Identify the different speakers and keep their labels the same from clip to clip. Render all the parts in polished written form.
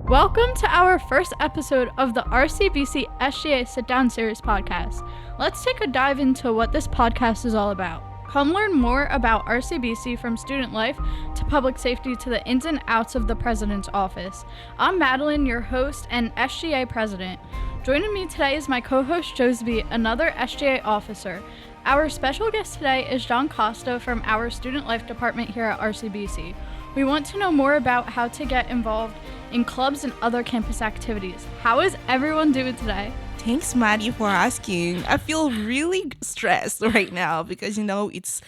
Speaker 1: Welcome to our first episode of the RCBC SGA Sit Down Series podcast. Let's take a dive into what this podcast is all about. Come learn more about RCBC from student life to public safety to the ins and outs of the president's office. I'm Madelynn, your host and SGA president. Joining me today is my co-host Joseby, another SGA officer. Our special guest today is Costa from our student life department here at RCBC. We want to know more about how to get involved in clubs and other campus activities. How is everyone doing today?
Speaker 2: Thanks, Maddie, for asking. I feel really stressed right now because, it's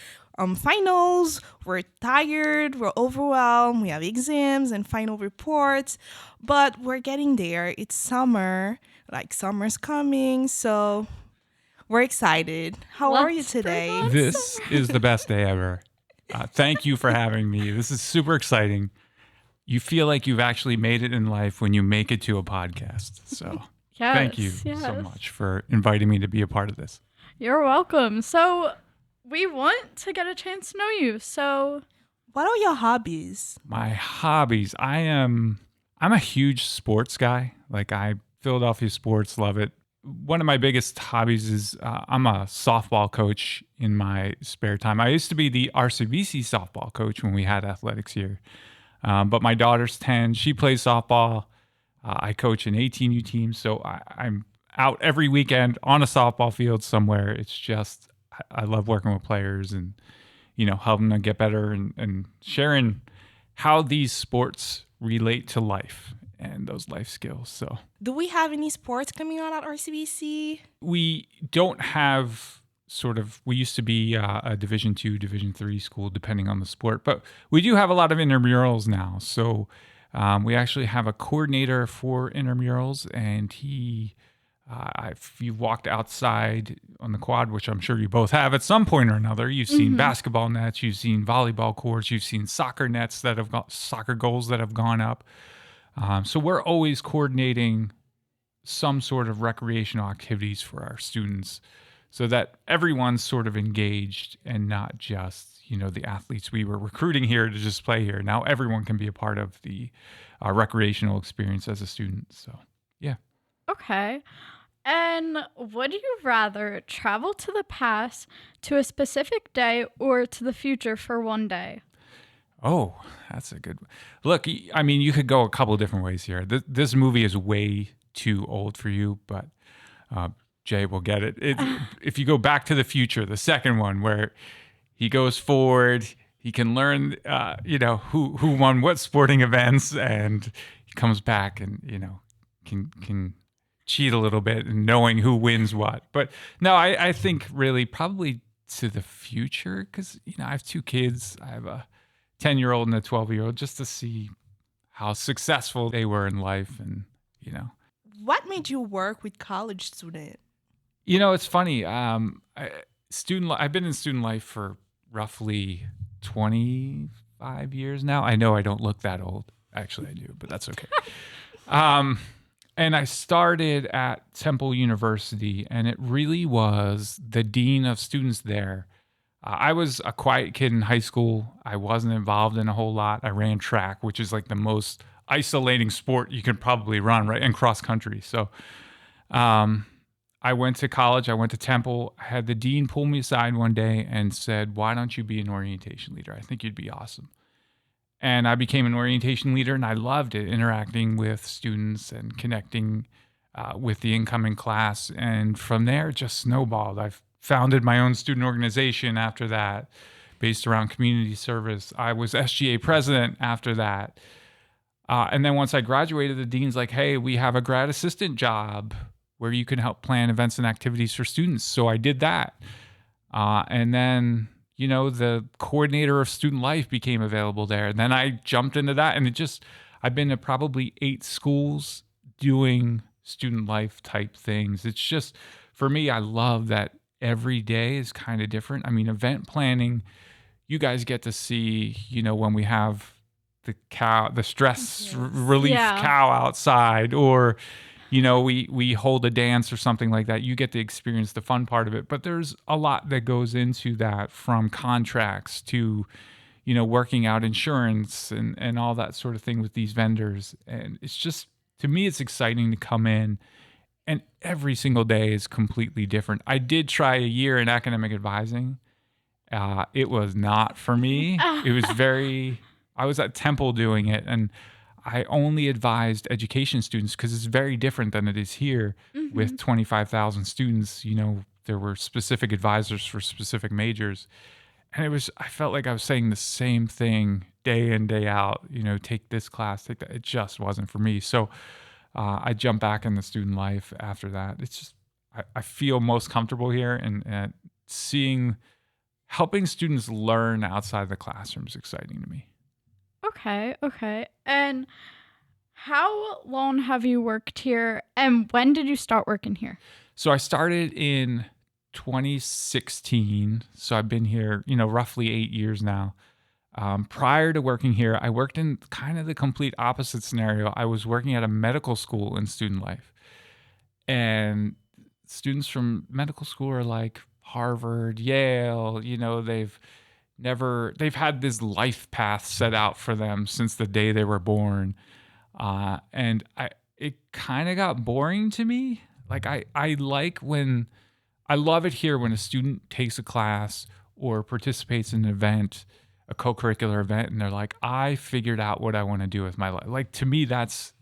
Speaker 2: finals, we're tired, we're overwhelmed, we have exams and final reports, but we're getting there. It's summer, summer's coming, so we're excited. How are you today?
Speaker 3: This is the best day ever. Thank you for having me. This is super exciting. You feel like you've actually made it in life when you make it to a podcast. So thank you so much for inviting me to be a part of this.
Speaker 1: You're welcome. So we want to get a chance to know you. So
Speaker 2: what are your hobbies?
Speaker 3: My hobbies. I'm a huge sports guy. Philadelphia sports, love it. One of my biggest hobbies is I'm a softball coach in my spare time. I used to be the RCBC softball coach when we had athletics here. But my daughter's 10. She plays softball. I coach an 18U team. So I'm out every weekend on a softball field somewhere. It's just, I love working with players and, helping them get better and sharing how these sports relate to life and those life skills. So,
Speaker 2: do we have any sports coming on at RCBC?
Speaker 3: We don't have we used to be a Division II, Division III school, depending on the sport, but we do have a lot of intramurals now. So we actually have a coordinator for intramurals, and if you walked outside on the quad, which I'm sure you both have at some point or another, you've seen basketball nets, you've seen volleyball courts, you've seen soccer nets that have got soccer goals that have gone up. So we're always coordinating some sort of recreational activities for our students so that everyone's sort of engaged and not just, the athletes we were recruiting here to just play here. Now everyone can be a part of the recreational experience as a student. So, yeah.
Speaker 1: Okay. And would you rather travel to the past to a specific day or to the future for one day?
Speaker 3: Oh, that's a good one. Look, I mean, you could go a couple of different ways here. This movie is way too old for you, but Jay will get it. If you go Back to the Future, the second one, where he goes forward, he can learn, who won what sporting events, and he comes back and, can cheat a little bit and knowing who wins what. But no, I think really probably to the future because, I have two kids. I have a 10-year-old and a 12-year-old just to see how successful they were in life and,
Speaker 2: What made you work with college students?
Speaker 3: It's funny. I've been in student life for roughly 25 years now. I know I don't look that old. Actually, I do, but that's okay. And I started at Temple University, and it really was the dean of students there. I was a quiet kid in high school. I wasn't involved in a whole lot. I ran track, which is like the most isolating sport you can probably run, right? And cross country. So I went to college. I went to Temple. I had the dean pull me aside one day and said, "Why don't you be an orientation leader? I think you'd be awesome." And I became an orientation leader, and I loved it, interacting with students and connecting with the incoming class. And from there, it just snowballed. I've founded my own student organization after that, based around community service. I was SGA president after that. And then once I graduated, the dean's like, "Hey, we have a grad assistant job where you can help plan events and activities for students." So I did that. And then, the coordinator of student life became available there. And then I jumped into that. And I've been to probably 8 schools doing student life type things. It's just, for me, I love that every day is kind of different. I mean, event planning, you guys get to see, when we have the stress relief cow outside, or, we hold a dance or something like that. You get to experience the fun part of it. But there's a lot that goes into that, from contracts to, working out insurance and all that sort of thing with these vendors. And it's just, to me, it's exciting to come in, and every single day is completely different. I did try a year in academic advising. It was not for me. It was I was at Temple doing it, and I only advised education students because it's very different than it is here. With 25,000 students. There were specific advisors for specific majors. And I felt like I was saying the same thing day in, day out, take this class, take that. It just wasn't for me. So I jumped back in the student life after that. It's just, I feel most comfortable here, and helping students learn outside the classroom is exciting to me.
Speaker 1: Okay. And how long have you worked here, and when did you start working here?
Speaker 3: So I started in 2016. So I've been here, roughly 8 years now. Prior to working here, I worked in kind of the complete opposite scenario. I was working at a medical school in student life. And students from medical school are like Harvard, Yale, they've had this life path set out for them since the day they were born. And it kind of got boring to me. Like I love it here when a student takes a class or participates in an event, a co-curricular event, and they're like, I figured out what I want to do with my life. Like, to me, that's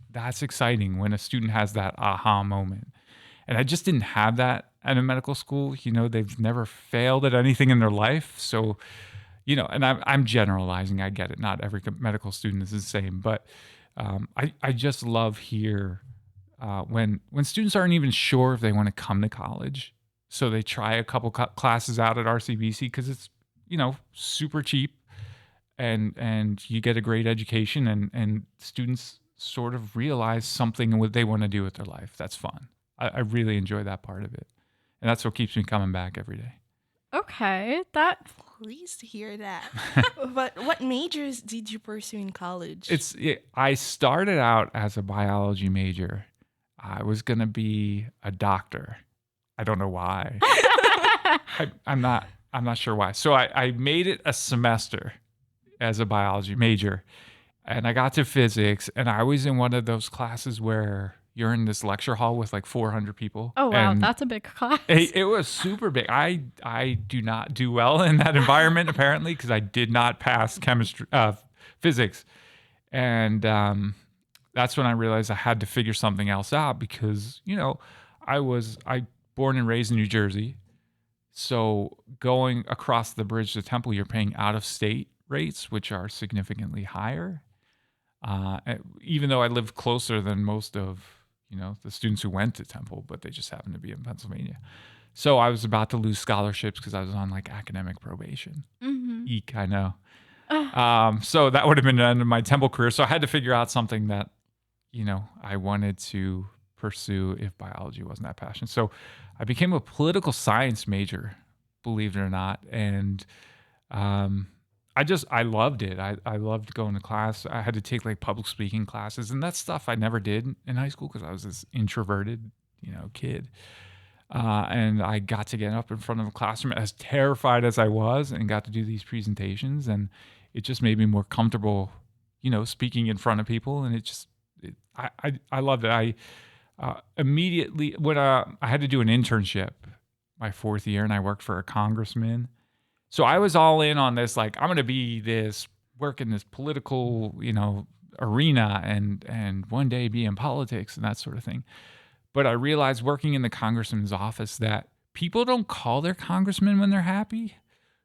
Speaker 3: exciting when a student has that aha moment. And I just didn't have that at a medical school. They've never failed at anything in their life. So, and I'm generalizing. I get it. Not every medical student is the same, but I just love here when students aren't even sure if they want to come to college. So they try a couple classes out at RCBC because it's, super cheap, and you get a great education, and students sort of realize something what they want to do with their life. That's fun. I really enjoy that part of it. And that's what keeps me coming back every day.
Speaker 1: Okay,
Speaker 2: Pleased to hear that. But what majors did you pursue in college?
Speaker 3: I started out as a biology major. I was going to be a doctor. I don't know why. I'm not sure why. So I made it a semester as a biology major, and I got to physics, and I was in one of those classes where you're in this lecture hall with like 400 people.
Speaker 1: Oh, wow. That's a big class.
Speaker 3: It was super big. I do not do well in that environment, apparently, because I did not pass physics. And that's when I realized I had to figure something else out because, I born and raised in New Jersey. So going across the bridge to Temple, you're paying out-of-state rates, which are significantly higher. Even though I lived closer than most of the students who went to Temple, but they just happened to be in Pennsylvania. So I was about to lose scholarships because I was on like academic probation. Eek, I know. So that would have been the end of my Temple career. So I had to figure out something that, I wanted to pursue if biology wasn't that passion. So I became a political science major, believe it or not. And I loved it. I loved going to class. I had to take like public speaking classes, and that's stuff I never did in high school because I was this introverted, kid. And I got to get up in front of a classroom as terrified as I was and got to do these presentations, and it just made me more comfortable, speaking in front of people. And I loved it. I immediately, when I had to do an internship my fourth year, and I worked for a congressman. So I was all in on this, like, I'm going to be work in this political, arena and one day be in politics and that sort of thing. But I realized working in the congressman's office that people don't call their congressman when they're happy.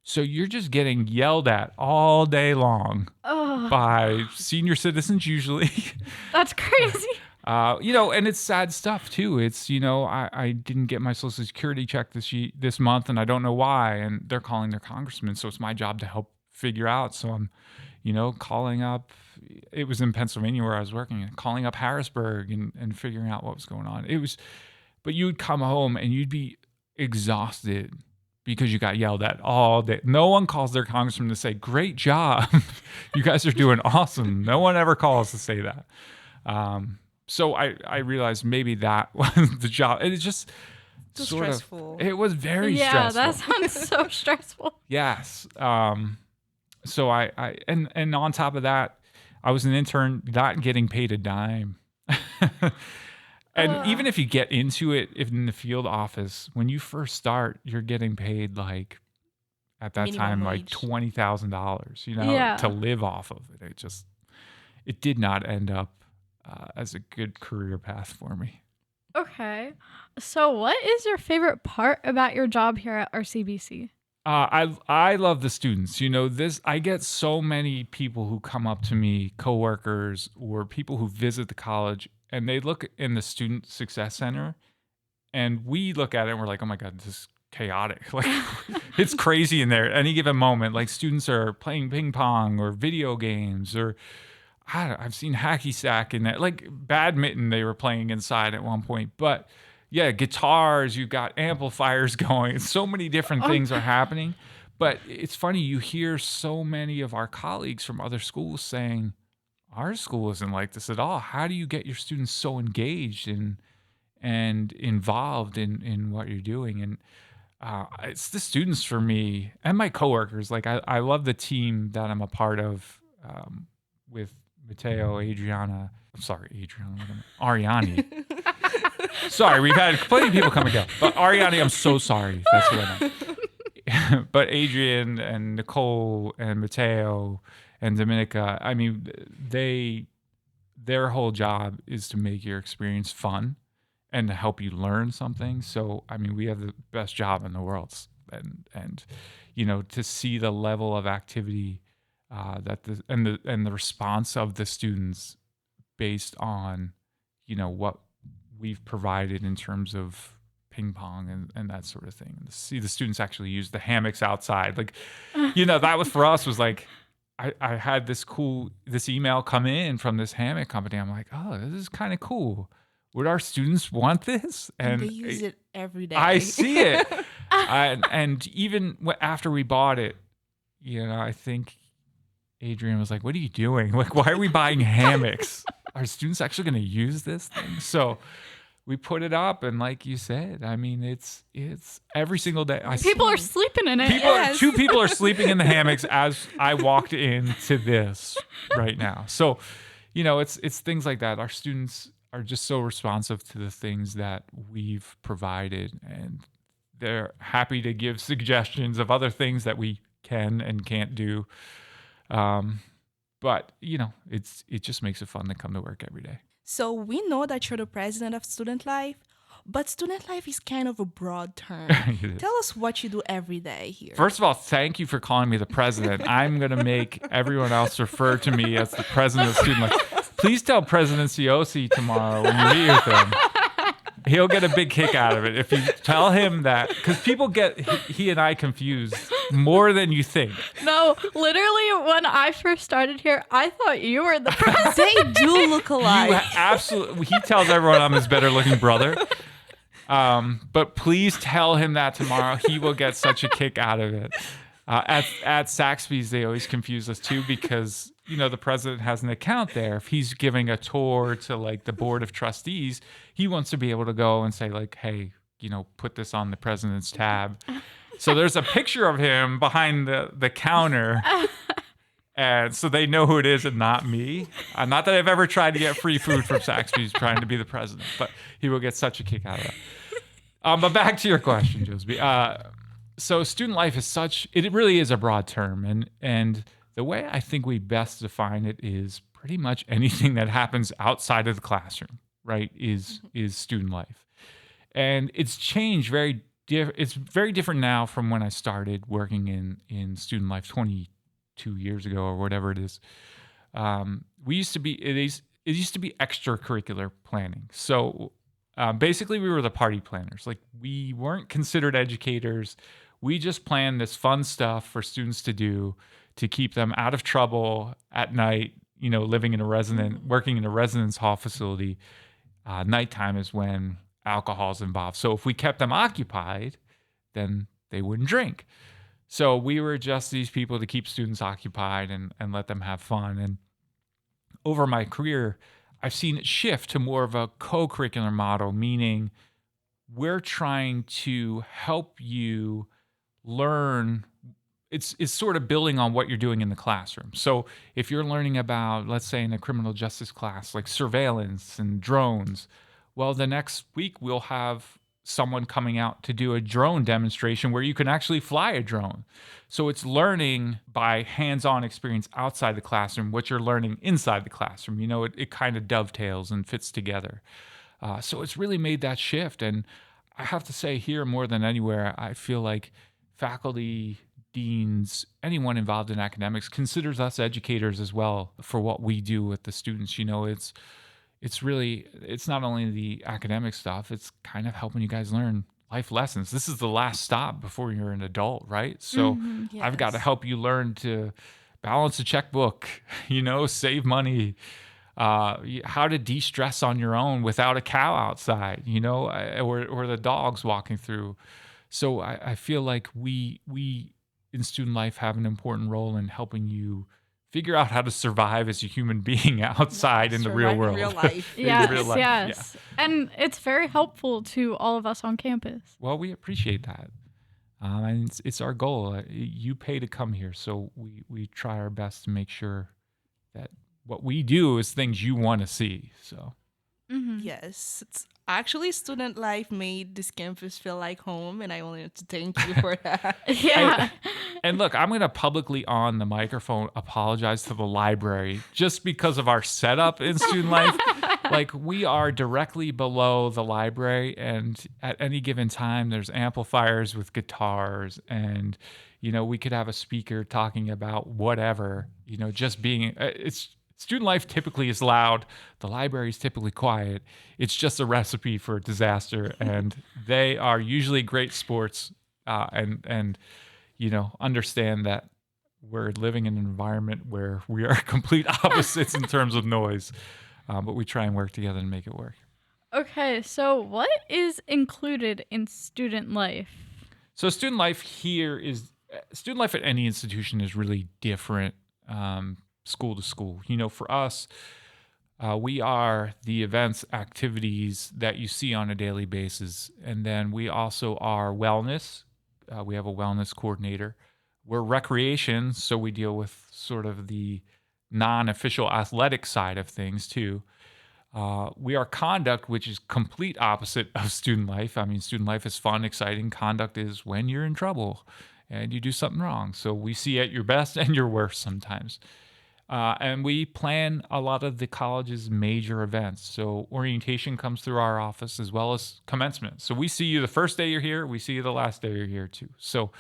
Speaker 3: So you're just getting yelled at all day long by senior citizens usually.
Speaker 1: That's crazy.
Speaker 3: And it's sad stuff too. It's, I didn't get my Social Security check this month, and I don't know why. And they're calling their congressman. So it's my job to help figure out. So I'm, calling up, it was in Pennsylvania where I was working, calling up Harrisburg and figuring out what was going on. But you'd come home and you'd be exhausted because you got yelled at all day. No one calls their congressman to say, great job. You guys are doing awesome. No one ever calls to say that. So I realized maybe that was the job. And it's just
Speaker 2: stressful.
Speaker 3: It was very stressful.
Speaker 1: Yeah, that sounds so stressful.
Speaker 3: Yes. So and on top of that, I was an intern, not getting paid a dime. And even if you get into it, if in the field office, when you first start, you're getting paid like at that
Speaker 2: Minimum
Speaker 3: time
Speaker 2: wage.
Speaker 3: like $20,000,
Speaker 1: Yeah.
Speaker 3: to live off of it. It did not end up as a good career path for me.
Speaker 1: Okay. So, what is your favorite part about your job here at RCBC?
Speaker 3: I love the students. I get so many people who come up to me, coworkers or people who visit the college, and they look in the Student Success Center, and we look at it and we're like, oh my God, this is chaotic. Like, it's crazy in there at any given moment. Like, students are playing ping pong or video games, or I've seen hacky sack in there, like badminton they were playing inside at one point. But yeah, guitars, you've got amplifiers going. So many different things are happening. But it's funny, you hear so many of our colleagues from other schools saying, our school isn't like this at all. How do you get your students so engaged and involved in what you're doing? And it's the students for me and my coworkers. Like, I love the team that I'm a part of, with Matteo, Adriana. I'm sorry, Adriana. Ariani. Sorry, we've had plenty of people come and go. But Ariani, I'm so sorry. That's what I meant. But Adrian and Nicole and Matteo and Dominica, I mean, their whole job is to make your experience fun and to help you learn something. So, I mean, we have the best job in the world. And to see the level of activity that the response of the students based on, what we've provided in terms of ping pong and that sort of thing. And to see the students actually use the hammocks outside. Like, that was for us was like, I had this email come in from this hammock company. I'm like, oh, this is kind of cool. Would our students want this?
Speaker 2: And they use it every day.
Speaker 3: I see it. And even after we bought it, I think Adrian was like, what are you doing? Like, why are we buying hammocks? Are students actually going to use this thing? So we put it up, and like you said, I mean, it's every single day.
Speaker 1: People are sleeping in it.
Speaker 3: Two people are sleeping in the hammocks as I walked into this right now. So, it's things like that. Our students are just so responsive to the things that we've provided, and they're happy to give suggestions of other things that we can and can't do. But it just makes it fun to come to work every day.
Speaker 2: So we know that you're the president of Student Life, but student life is kind of a broad term. Tell us what you do every day here.
Speaker 3: First of all, thank you for calling me the president. I'm going to make everyone else refer to me as the president of Student Life. Please tell President Ciosi tomorrow when you meet with him. He'll get a big kick out of it if you tell him that, because people get he and I confused more than you think.
Speaker 1: No, literally, when I first started here, I thought you were the president.
Speaker 2: They do look alike.
Speaker 3: Absolutely. He tells everyone I'm his better looking brother. But please tell him that tomorrow. He will get such a kick out of it. At Saxby's, they always confuse us too, because the president has an account there. If he's giving a tour to like the board of trustees, he wants to be able to go and say like, hey, put this on the president's tab. So there's a picture of him behind the counter. And so they know who it is and not me. Not that I've ever tried to get free food from Saxby's trying to be the president, but he will get such a kick out of that. But back to your question, Joseby. So student life is it really is a broad term. And the way I think we best define it is pretty much anything that happens outside of the classroom, right, is student life. And it's changed it's very different now from when I started working in student life 22 years ago or whatever it is. It used to be extracurricular planning. So basically we were the party planners. Like, we weren't considered educators. We just planned this fun stuff for students to do to keep them out of trouble at night, working in a residence hall facility. Nighttime is when alcohol is involved. So if we kept them occupied, then they wouldn't drink. So we were just these people to keep students occupied and let them have fun. And over my career, I've seen it shift to more of a co-curricular model, meaning we're trying to help you learn it's sort of building on what you're doing in the classroom. So if you're learning about, let's say in a criminal justice class, like surveillance and drones, well, the next week we'll have someone coming out to do a drone demonstration where you can actually fly a drone. So it's learning by hands-on experience outside the classroom what you're learning inside the classroom. It kind of dovetails and fits together. So it's really made that shift. And I have to say, here more than anywhere, I feel like faculty, deans, anyone involved in academics considers us educators as well for what we do with the students. It's not only the academic stuff, it's kind of helping you guys learn life lessons. This is the last stop before you're an adult, right? So I've got to help you learn to balance a checkbook, save money, how to de-stress on your own without a cow outside, or the dogs walking through. So I feel like we in student life have an important role in helping you figure out how to survive as a human being outside in the real world.
Speaker 2: Real life.
Speaker 1: Yes,
Speaker 3: real life,
Speaker 1: yes.
Speaker 3: yeah.
Speaker 1: And it's very helpful to all of us on campus.
Speaker 3: Well, we appreciate that. And it's our goal. You pay to come here, so we try our best to make sure that what we do is things you want to see. So
Speaker 2: Yes, it's actually student life made this campus feel like home, and I wanted to thank you for that.
Speaker 1: Yeah.
Speaker 3: And look, I'm going to publicly on the microphone apologize to the library just because of our setup in student life. Like, we are directly below the library, and at any given time, there's amplifiers with guitars, and we could have a speaker talking about whatever. Just being it's. Student life typically is loud. The library is typically quiet. It's just a recipe for disaster, and they are usually great sports. And understand that we're living in an environment where we are complete opposites in terms of noise, but we try and work together to make it work.
Speaker 1: Okay, so what is included in student life?
Speaker 3: So student life at any institution is really different. School to school. For us, we are the events, activities that you see on a daily basis. And then we also are wellness. We have a wellness coordinator. We're recreation, so we deal with sort of the non-official athletic side of things too. We are conduct, which is complete opposite of student life. I mean, student life is fun, exciting. Conduct is when you're in trouble and you do something wrong. So we see at your best and your worst sometimes. And we plan a lot of the college's major events. So orientation comes through our office as well as commencement. So we see you the first day you're here. We see you the last day you're here too. So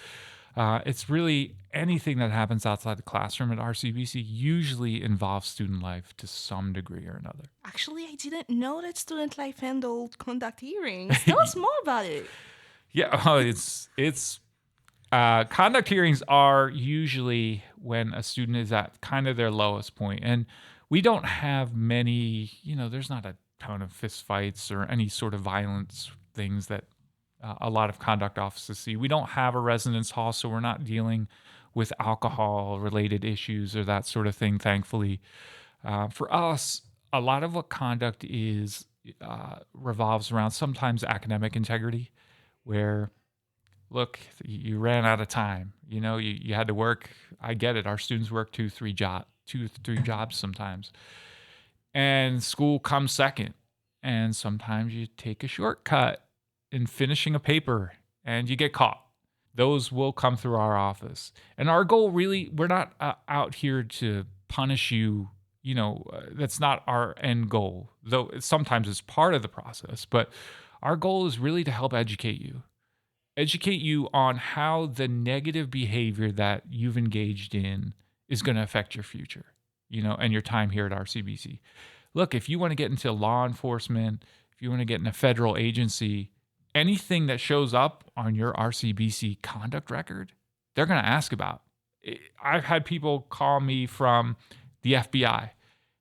Speaker 3: it's really anything that happens outside the classroom at RCBC usually involves student life to some degree or another.
Speaker 2: Actually, I didn't know that student life handled conduct hearings. Tell us more about it.
Speaker 3: Yeah, it's conduct hearings are usually when a student is at kind of their lowest point. And we don't have many, there's not a ton of fist fights or any sort of violence things that a lot of conduct offices see. We don't have a residence hall, so we're not dealing with alcohol-related issues or that sort of thing, thankfully. For us, a lot of what conduct is revolves around sometimes academic integrity, where look, you ran out of time. You had to work. I get it. Our students work 2-3 jobs sometimes. And school comes second. And sometimes you take a shortcut in finishing a paper and you get caught. Those will come through our office. And our goal really, we're not out here to punish you. That's not our end goal, though sometimes it's part of the process. But our goal is really to help educate you on how the negative behavior that you've engaged in is going to affect your future, and your time here at RCBC. Look, if you want to get into law enforcement, if you want to get in a federal agency, anything that shows up on your RCBC conduct record, they're going to ask about. I've had people call me from the FBI.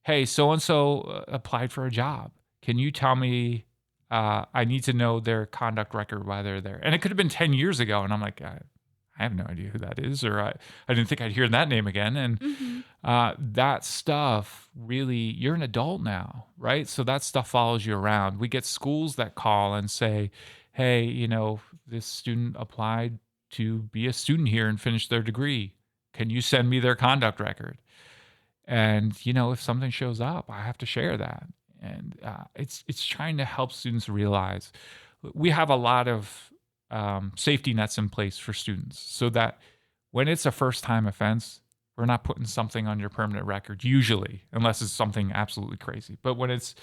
Speaker 3: Hey, so-and-so applied for a job. Can you tell me I need to know their conduct record while they're there? And it could have been 10 years ago. And I'm like, I have no idea who that is, or I didn't think I'd hear that name again. And that stuff really, you're an adult now, right? So that stuff follows you around. We get schools that call and say, hey, this student applied to be a student here and finish their degree? Can you send me their conduct record? And, if something shows up, I have to share that. And it's trying to help students realize we have a lot of safety nets in place for students so that when it's a first-time offense, we're not putting something on your permanent record, usually, unless it's something absolutely crazy. But when it's,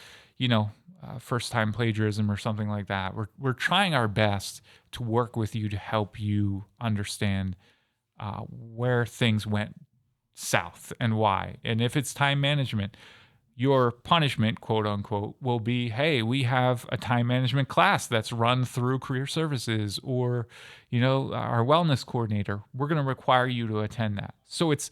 Speaker 3: first-time plagiarism or something like that, we're trying our best to work with you to help you understand where things went south and why. And if it's time management, your punishment, quote unquote, will be, hey, we have a time management class that's run through career services or, our wellness coordinator. We're going to require you to attend that. So it's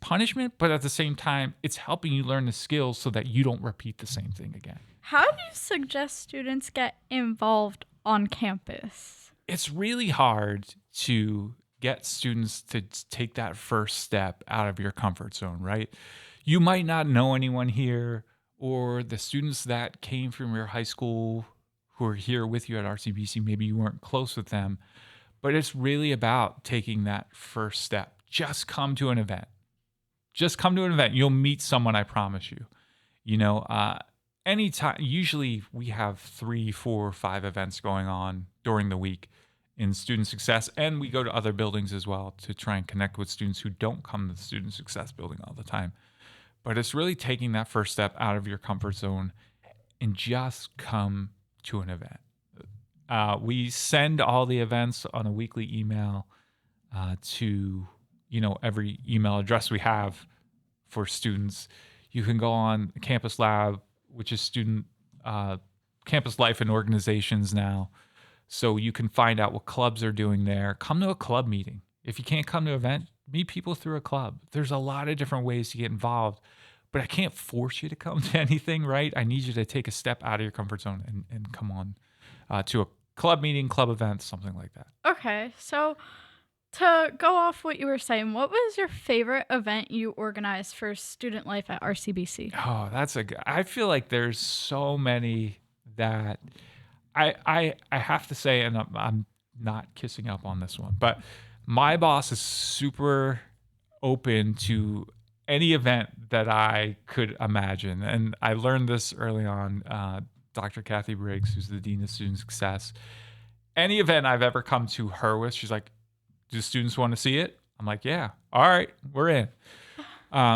Speaker 3: punishment, but at the same time, it's helping you learn the skills so that you don't repeat the same thing again.
Speaker 1: How do you suggest students get involved on campus?
Speaker 3: It's really hard to get students to take that first step out of your comfort zone, right? You might not know anyone here, or the students that came from your high school who are here with you at RCBC, maybe you weren't close with them, but it's really about taking that first step. Just come to an event. You'll meet someone, I promise you. Anytime, usually we have 3, 4, 5 events going on during the week in student success, and we go to other buildings as well to try and connect with students who don't come to the student success building all the time. But it's really taking that first step out of your comfort zone and just come to an event. We send all the events on a weekly email to every email address we have for students. You can go on Campus Lab, which is student campus life and organizations now. So you can find out what clubs are doing there. Come to a club meeting. If you can't come to an event, meet people through a club. There's a lot of different ways to get involved, but I can't force you to come to anything, right? I need you to take a step out of your comfort zone and come on to a club meeting, club event, something like that.
Speaker 1: Okay, so to go off what you were saying, what was your favorite event you organized for student life at RCBC?
Speaker 3: Oh, I feel like there's so many that I have to say, and I'm not kissing up on this one, but my boss is super open to any event that I could imagine. And I learned this early on. Dr. Kathy Briggs, who's the Dean of Student Success, any event I've ever come to her with, she's like, do students want to see it? I'm like, yeah. All right, we're in.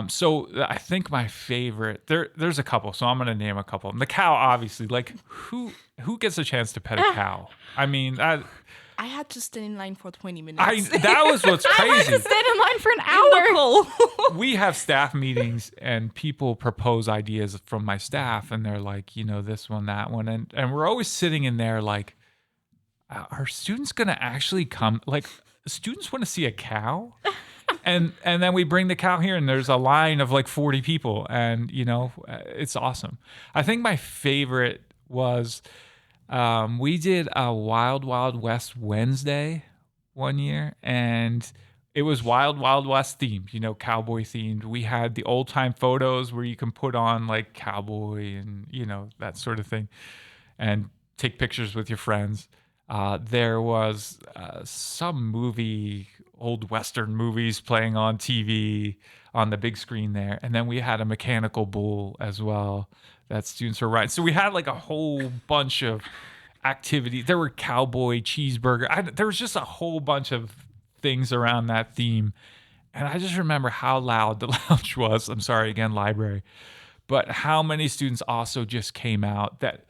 Speaker 3: So I think my favorite, there's a couple, so I'm going to name a couple. The cow, obviously, like who gets a chance to pet a cow? I mean,
Speaker 2: I had to stand in line for 20 minutes.
Speaker 3: That was what's crazy.
Speaker 1: I had to stand in line for an hour.
Speaker 3: We have staff meetings and people propose ideas from my staff and they're like, this one, that one. And we're always sitting in there like, are students going to actually come? Like, students want to see a cow? And then we bring the cow here and there's a line of like 40 people and, it's awesome. I think my favorite was we did a Wild Wild West Wednesday one year and it was Wild Wild West themed, cowboy themed. We had the old time photos where you can put on like cowboy and, that sort of thing and take pictures with your friends. There was some movie, old Western movies playing on TV on the big screen there. And then we had a mechanical bull as well that students were riding. So we had like a whole bunch of activities. There were cowboy cheeseburger. There was just a whole bunch of things around that theme. And I just remember how loud the lounge was. I'm sorry, again, library. But how many students also just came out that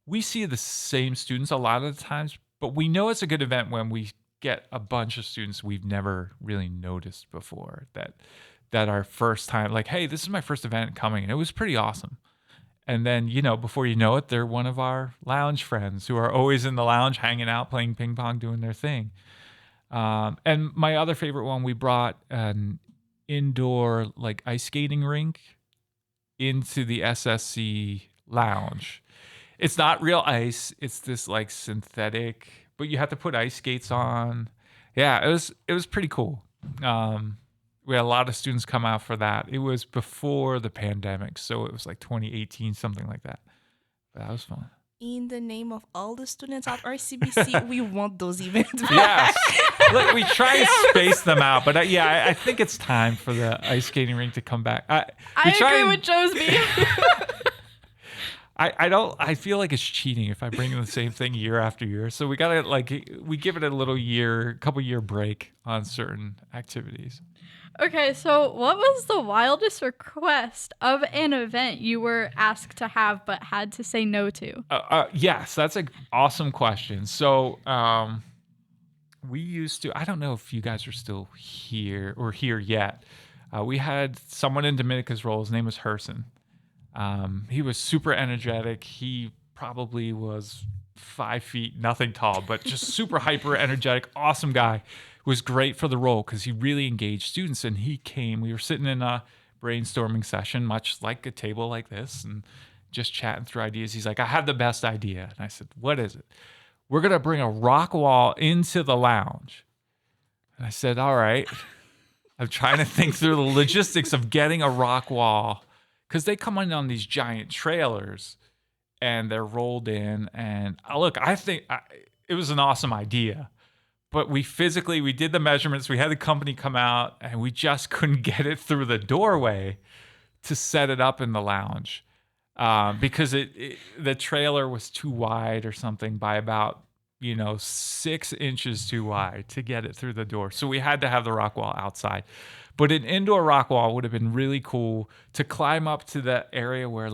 Speaker 3: we see the same students a lot of the times, but we know it's a good event when we get a bunch of students we've never really noticed before that are first time, like, hey, this is my first event coming. And it was pretty awesome. And then, before you know it, they're one of our lounge friends who are always in the lounge, hanging out, playing ping pong, doing their thing. And my other favorite one, we brought an indoor like ice skating rink into the SSC lounge. It's not real ice. It's this like synthetic, but you have to put ice skates on. Yeah, it was pretty cool. We had a lot of students come out for that. It was before the pandemic, so it was like 2018, something like that. But that was fun.
Speaker 2: In the name of all the students at RCBC, we want those events back.
Speaker 3: Yes. Look, we try and space them out, but I think it's time for the ice skating rink to come back.
Speaker 1: I agree with Joseby.
Speaker 3: I feel like it's cheating if I bring in the same thing year after year. So we gotta we give it a couple year break on certain activities.
Speaker 1: Okay, so what was the wildest request of an event you were asked to have but had to say no to?
Speaker 3: Yes, that's an awesome question. So we used to, I don't know if you guys are still here yet. We had someone in Dominica's role. His name was Herson. He was super energetic. He probably was 5 feet, nothing tall, but just super hyper energetic, awesome guy. Was great for the role because he really engaged students. And he came, we were sitting in a brainstorming session, much like a table like this, and just chatting through ideas. He's like, I have the best idea. And I said, what is it? We're going to bring a rock wall into the lounge. And I said, all right. I'm trying to think through the logistics of getting a rock wall because they come in on these giant trailers and they're rolled in. And look, I think it was an awesome idea. But we did the measurements. We had the company come out, and we just couldn't get it through the doorway to set it up in the lounge because the trailer was too wide or something by about 6 inches too wide to get it through the door. So we had to have the rock wall outside. But an indoor rock wall would have been really cool to climb up to the area where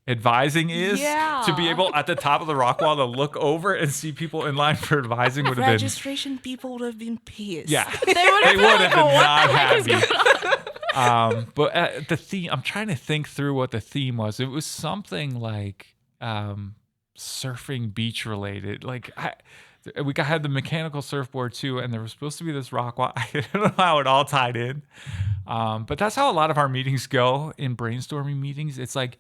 Speaker 3: advising is, to be able at the top of the rock wall to look over and see people in line for advising would have been.
Speaker 2: Registration people would have been pissed.
Speaker 3: Yeah, they would have been not happy. But the theme, I'm trying to think through what the theme was. It was something like surfing beach related. We had the mechanical surfboard too, and there was supposed to be this rock wall. I don't know how it all tied in, but that's how a lot of our meetings go in brainstorming meetings. It's like,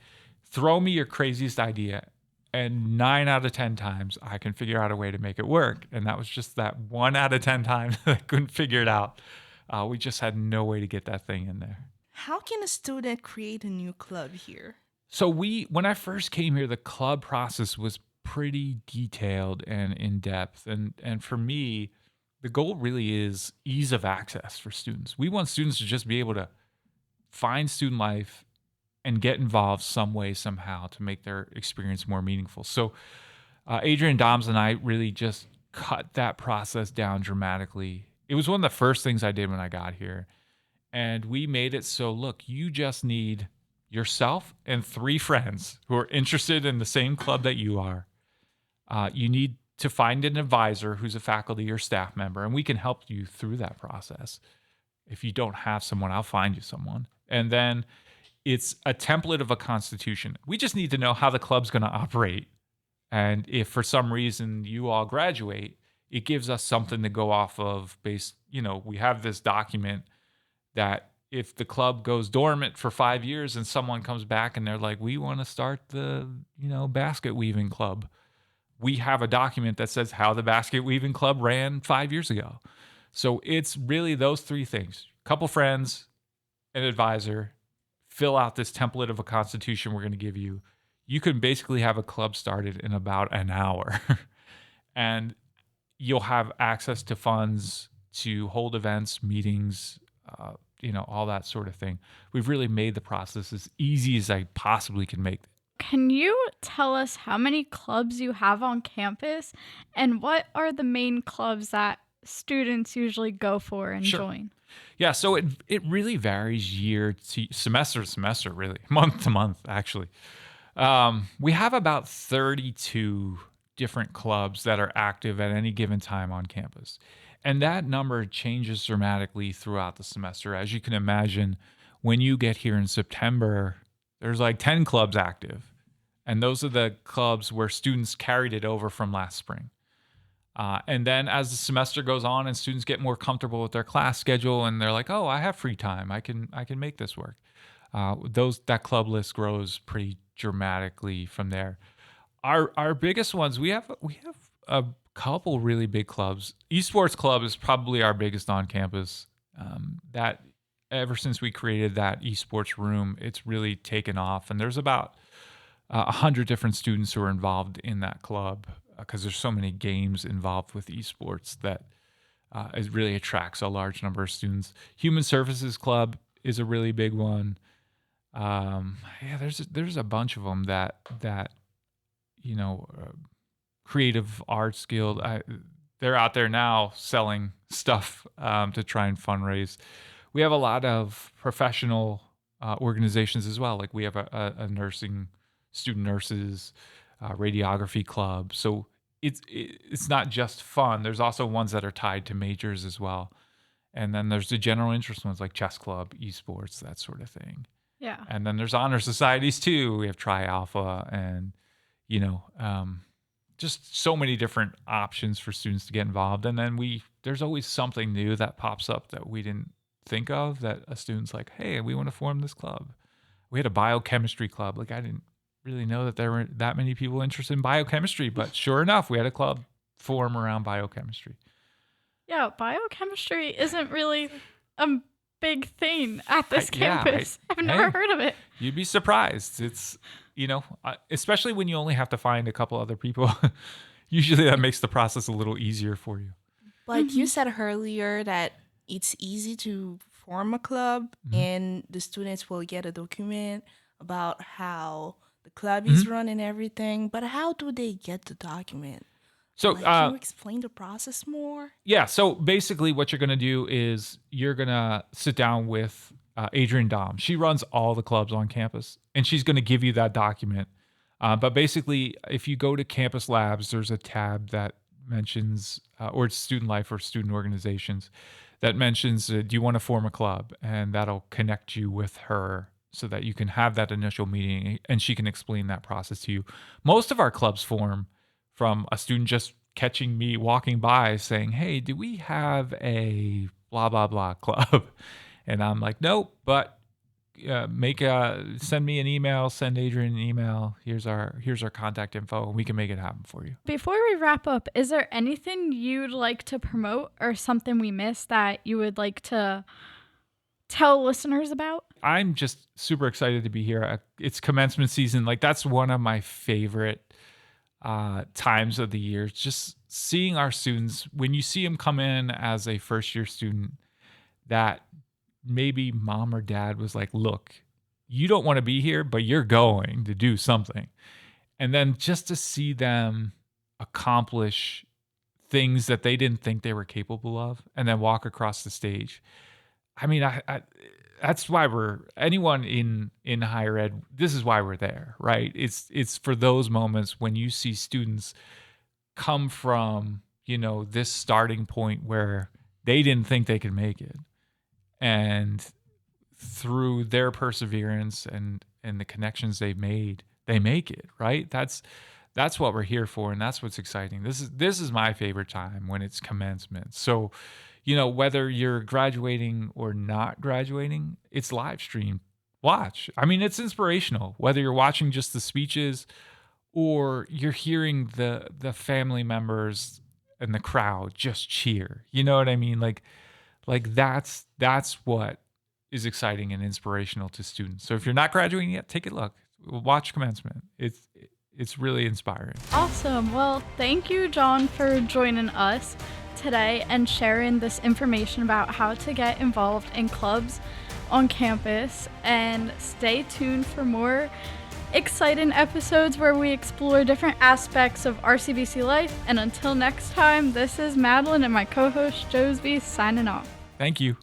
Speaker 3: throw me your craziest idea, and 9 out of 10 times I can figure out a way to make it work. And that was just that 1 out of 10 times I couldn't figure it out. We just had no way to get that thing in there.
Speaker 2: How can a student create a new club here?
Speaker 3: So when I first came here, the club process was pretty detailed and in depth. And for me, the goal really is ease of access for students. We want students to just be able to find student life and get involved some way, somehow, to make their experience more meaningful. So Adrian Doms and I really just cut that process down dramatically. It was one of the first things I did when I got here. And we made it so, look, you just need yourself and 3 friends who are interested in the same club that you are. You need to find an advisor who's a faculty or staff member, and we can help you through that process. If you don't have someone, I'll find you someone. And then it's a template of a constitution. We just need to know how the club's going to operate. And if for some reason you all graduate, it gives us something to go off of we have this document that if the club goes dormant for 5 years and someone comes back and they're like, we want to start the, basket weaving club. We have a document that says how the basket weaving club ran 5 years ago. So it's really those 3 things: couple friends, an advisor, fill out this template of a constitution we're going to give you. You can basically have a club started in about an hour. And you'll have access to funds to hold events, meetings, all that sort of thing. We've really made the process as easy as I possibly can make it.
Speaker 1: Can you tell us how many clubs you have on campus, and what are the main clubs that students usually go for and join?
Speaker 3: Yeah, so it really varies semester to semester, really, month to month, actually. We have about 32 different clubs that are active at any given time on campus. And that number changes dramatically throughout the semester. As you can imagine, when you get here in September, there's 10 clubs active. And those are the clubs where students carried it over from last spring. And then as the semester goes on and students get more comfortable with their class schedule and they're like, oh, I have free time, I can make this work. That club list grows pretty dramatically from there. Our biggest ones, we have a couple really big clubs. Esports Club is probably our biggest on campus. That ever since we created that esports room, it's really taken off. And there's about 100 different students who are involved in that club because there's so many games involved with esports that it really attracts a large number of students. Human Services Club is a really big one. There's a bunch of them that creative arts guild. They're out there now selling stuff to try and fundraise. We have a lot of professional organizations as well. Like we have a nursing, student nurses, radiography club. So it's not just fun. There's also ones that are tied to majors as well. And then there's the general interest ones like chess club, esports, that sort of thing.
Speaker 1: Yeah.
Speaker 3: And then there's honor societies too. We have Tri Alpha and, just so many different options for students to get involved. And then there's always something new that pops up that we didn't think of, that a student's like, hey, we want to form this club. We had a biochemistry club. Like I didn't really know that there were that many people interested in biochemistry, but sure enough, we had a club form around biochemistry.
Speaker 1: Yeah, biochemistry isn't really a big thing at this campus. I've never heard of it.
Speaker 3: You'd be surprised. It's, especially when you only have to find a couple other people. Usually that makes the process a little easier for you.
Speaker 2: But you said earlier that it's easy to form a club and the students will get a document about how the club is run and everything. But how do they get the document?
Speaker 3: So
Speaker 2: can you explain the process more?
Speaker 3: Yeah. So basically what you're going to do is you're going to sit down with Adrienne Dom. She runs all the clubs on campus, and she's going to give you that document. But basically, if you go to Campus Labs, there's a tab that mentions, or it's Student Life or Student Organizations, that mentions, do you want to form a club? And that'll connect you with her so that you can have that initial meeting, and she can explain that process to you. Most of our clubs form from a student just catching me walking by saying, hey, do we have a blah, blah, blah club? And I'm like, nope, but send me an email, send Adrienne an email. Here's our contact info, and we can make it happen for you.
Speaker 1: Before we wrap up, is there anything you'd like to promote or something we missed that you would like to tell listeners about?
Speaker 3: I'm just super excited to be here. It's commencement season. Like that's one of my favorite times of the year. Just seeing our students, when you see them come in as a first year student, that maybe mom or dad was like, look, you don't want to be here, but you're going to do something. And then just to see them accomplish things that they didn't think they were capable of and then walk across the stage. I mean, I that's why anyone in higher ed, this is why we're there, right? It's for those moments when you see students come from, this starting point where they didn't think they could make it. And through their perseverance and the connections they've made, they make it, right? That's what we're here for, and that's what's exciting. This is my favorite time when it's commencement. So, whether you're graduating or not graduating, it's live streamed. Watch. I mean, it's inspirational. Whether you're watching just the speeches or you're hearing the family members and the crowd just cheer. You know what I mean? Like that's what is exciting and inspirational to students. So if you're not graduating yet, take a look. Watch commencement. It's really inspiring.
Speaker 1: Awesome. Well, thank you, John, for joining us today and sharing this information about how to get involved in clubs on campus. And stay tuned for more exciting episodes where we explore different aspects of RCBC life. And until next time, this is Madelynn and my co-host Joseby signing off.
Speaker 3: Thank you.